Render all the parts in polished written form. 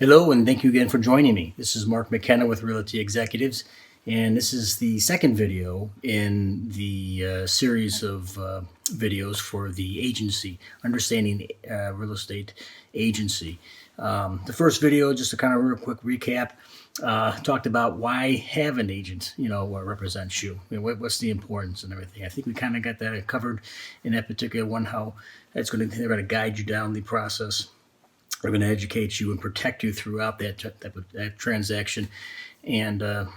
Hello, and thank you again for joining me. This is Mark McKenna with Realty Executives, and this is the second video in the series of videos for the agency, Understanding Real Estate Agency. The first video, just a kind of real quick recap, talked about why have an agent, what represents you, what's the importance and everything. I think we kind of got that covered in that particular one, how they're going to guide you down the process. They're going to educate you and protect you throughout that transaction, and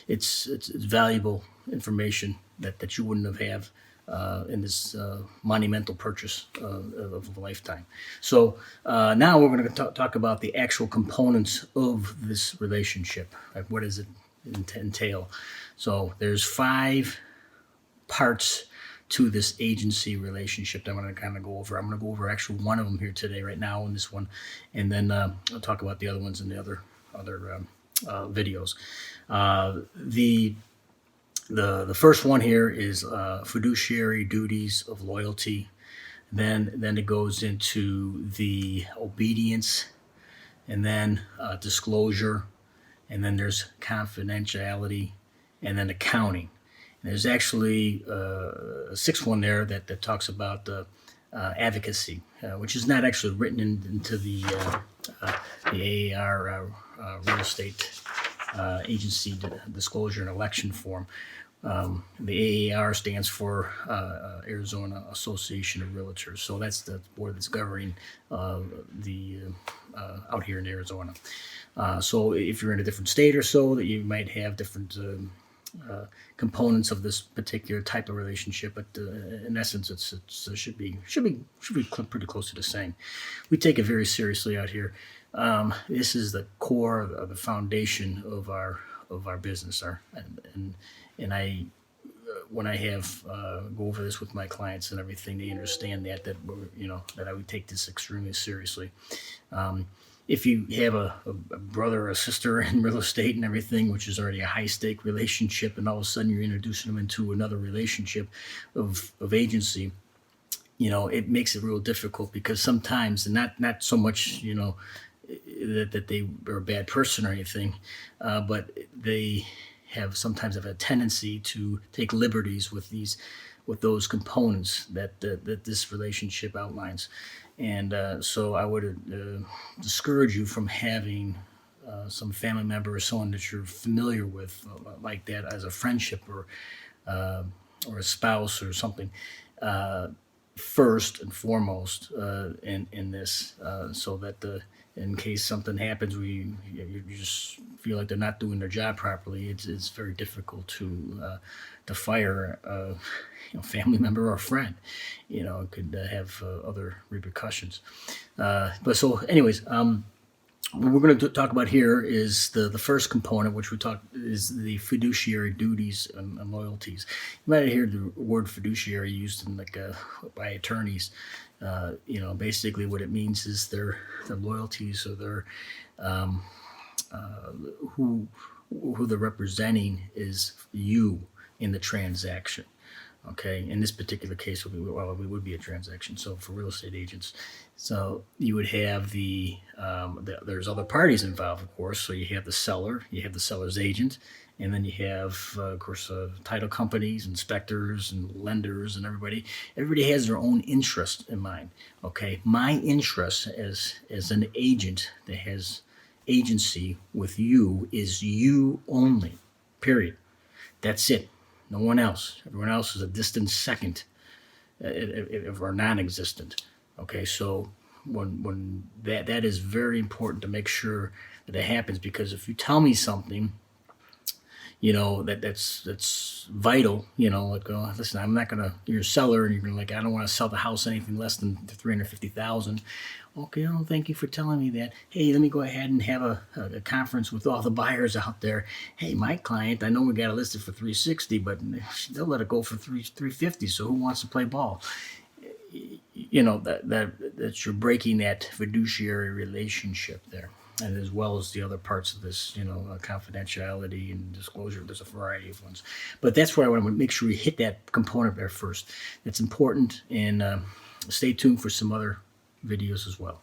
it's valuable information that you wouldn't have in this monumental purchase of a lifetime. So now we're going to talk about the actual components of this relationship. Like, what does it entail? So there's 5 parts to this agency relationship that I'm going to kind of go over. I'm going to go over actually one of them here today, right now, in this one, and then I'll talk about the other ones in the other videos. The first one here is fiduciary duties of loyalty. Then it goes into the obedience, and then disclosure, and then there's confidentiality, and then accounting. There's actually a 6th one there that talks about advocacy, which is not actually written into the AAR real estate agency disclosure and election form. The AAR stands for Arizona Association of Realtors, so that's the board that's governing the out here in Arizona. So if you're in a different state or so, that you might have different components of this particular type of relationship, but in essence, it should be pretty close to the same. We take it very seriously out here. This is the core of the foundation of our business. And I when I have go over this with my clients and everything, they understand that I would take this extremely seriously. If you have a brother or a sister in real estate and everything, which is already a high-stake relationship, and all of a sudden you're introducing them into another relationship of agency, it makes it real difficult, because sometimes, and not so much, that they are a bad person or anything, but they sometimes have a tendency to take liberties with those components that this relationship outlines. And so I would discourage you from having some family member or someone that you're familiar with like that as a friendship or a spouse or something first and foremost in this, so that in case something happens where you just feel like they're not doing their job properly, it's very difficult to fire a family member or friend. It could have other repercussions. But so, anyways, what we're going to talk about here is the first component, which we talked is the fiduciary duties and loyalties. You might hear the word fiduciary used in by attorneys. Basically what it means is their loyalties, or their who they're representing is you in the transaction. Okay, in this particular case, it would be a transaction. So for real estate agents, so you would have there's other parties involved, of course. So you have the seller, you have the seller's agent, and then you have, of course, title companies, inspectors, and lenders, and everybody. Everybody has their own interest in mind. Okay, my interest as an agent that has agency with you is you only. Period. That's it. No one else. Everyone else is a distant second, or non-existent. Okay, so when that is very important to make sure that it happens, because if you tell me something, that's vital. Listen, I'm not gonna. You're a seller, and you're gonna I don't want to sell the house anything less than $350,000. Okay, thank you for telling me that. Hey, let me go ahead and have a conference with all the buyers out there. Hey, my client, I know we got it listed for $360, but they'll let it go for $350. So who wants to play ball? That you're breaking that fiduciary relationship there, and as well as the other parts of this, confidentiality and disclosure. There's a variety of ones, but that's where I want to make sure we hit that component there first. It's important, and stay tuned for some other videos as well.